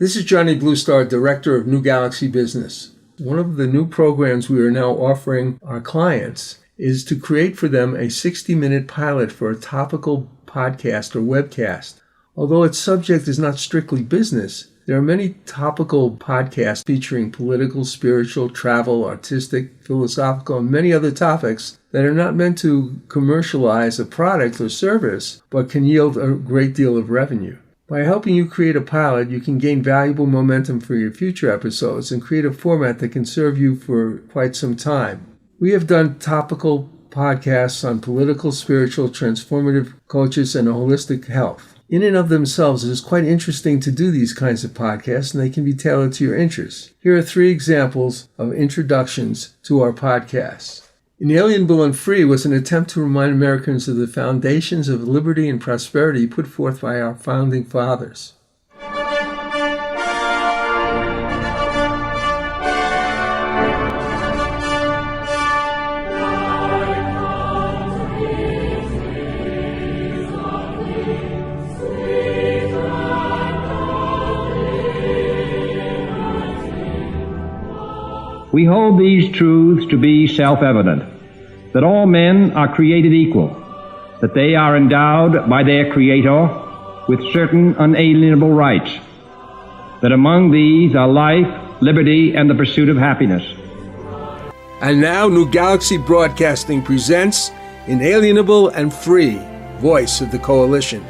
This is Johnny Bluestar, Director of New Galaxy Business. One of the new programs we are now offering our clients is to create for them a 60-minute pilot for a topical podcast or webcast. Although its subject is not strictly business, there are many topical podcasts featuring political, spiritual, travel, artistic, philosophical, and many other topics that are not meant to commercialize a product or service, but can yield a great deal of revenue. By helping you create a pilot, you can gain valuable momentum for your future episodes and create a format that can serve you for quite some time. We have done topical podcasts on political, spiritual, transformative coaches, and holistic health. In and of themselves, it is quite interesting to do these kinds of podcasts, and they can be tailored to your interests. Here are 3 examples of introductions to our podcasts. Inalienable and Free was an attempt to remind Americans of the foundations of liberty and prosperity put forth by our founding fathers. We hold these truths to be self-evident, that all men are created equal, that they are endowed by their Creator with certain unalienable rights, that among these are life, liberty, and the pursuit of happiness. And now New Galaxy Broadcasting presents Inalienable and Free, Voice of the Coalition,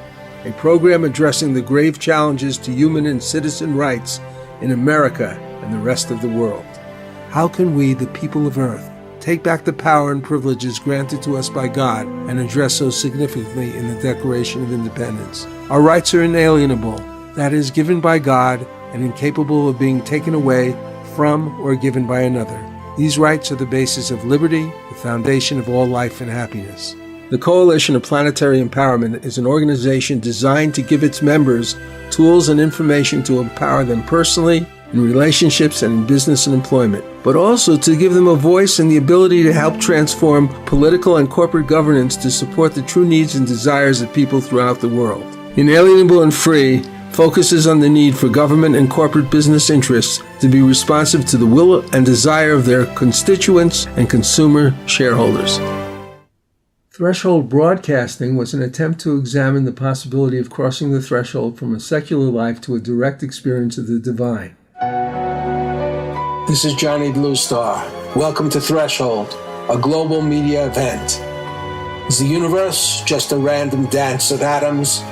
a program addressing the grave challenges to human and citizen rights in America and the rest of the world. How can we, the people of Earth, take back the power and privileges granted to us by God and addressed so significantly in the Declaration of Independence? Our rights are inalienable, that is, given by God and incapable of being taken away from or given by another. These rights are the basis of liberty, the foundation of all life and happiness. The Coalition of Planetary Empowerment is an organization designed to give its members tools and information to empower them personally, in relationships and in business and employment, but also to give them a voice and the ability to help transform political and corporate governance to support the true needs and desires of people throughout the world. Inalienable and Free focuses on the need for government and corporate business interests to be responsive to the will and desire of their constituents and consumer shareholders. Threshold Broadcasting was an attempt to examine the possibility of crossing the threshold from a secular life to a direct experience of the divine. This is Johnny Bluestar. Welcome to Threshold, a global media event. Is the universe just a random dance of atoms,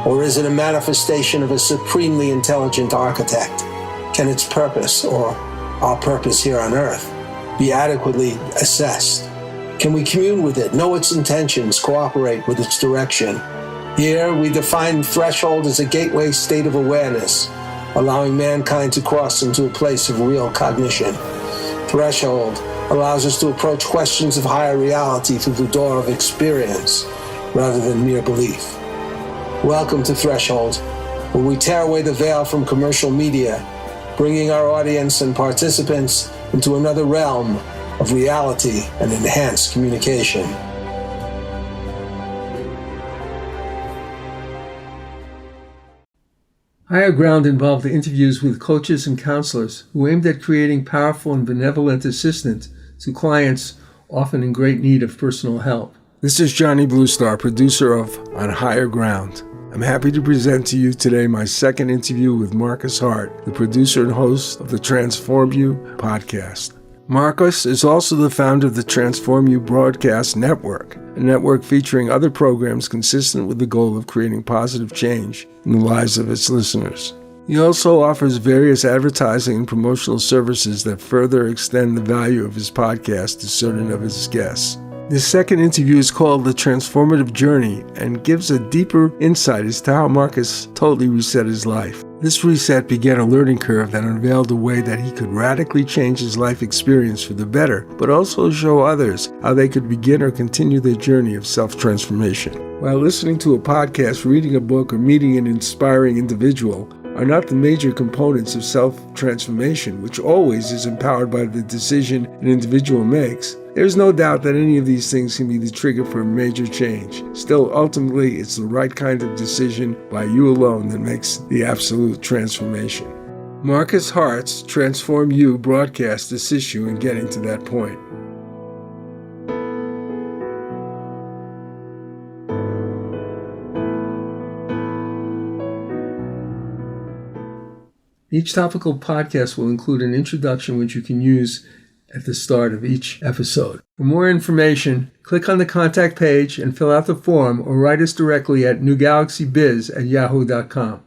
or is it a manifestation of a supremely intelligent architect? Can its purpose, or our purpose here on Earth, be adequately assessed? Can we commune with it, know its intentions, cooperate with its direction? Here, we define threshold as a gateway state of awareness, allowing mankind to cross into a place of real cognition. Threshold allows us to approach questions of higher reality through the door of experience rather than mere belief. Welcome to Threshold, where we tear away the veil from commercial media, bringing our audience and participants into another realm of reality and enhanced communication. Higher Ground involved interviews with coaches and counselors who aimed at creating powerful and benevolent assistance to clients often in great need of personal help. This is Johnny Bluestar, producer of On Higher Ground. I'm happy to present to you today my second interview with Marcus Hart, the producer and host of the Transform You podcast. Marcus is also the founder of the Transform You Broadcast Network, a network featuring other programs consistent with the goal of creating positive change in the lives of its listeners. He also offers various advertising and promotional services that further extend the value of his podcast to certain of his guests. This second interview is called The Transformative Journey and gives a deeper insight as to how Marcus totally reset his life. This reset began a learning curve that unveiled a way that he could radically change his life experience for the better, but also show others how they could begin or continue their journey of self-transformation. While listening to a podcast, reading a book, or meeting an inspiring individual are not the major components of self-transformation, which always is empowered by the decision an individual makes, there's no doubt that any of these things can be the trigger for a major change. Still, ultimately, it's the right kind of decision by you alone that makes the absolute transformation. Marcus Hart's Transform You broadcast assists you in getting to that point. Each topical podcast will include an introduction which you can use at the start of each episode. For more information, click on the contact page and fill out the form or write us directly at newgalaxybiz@yahoo.com.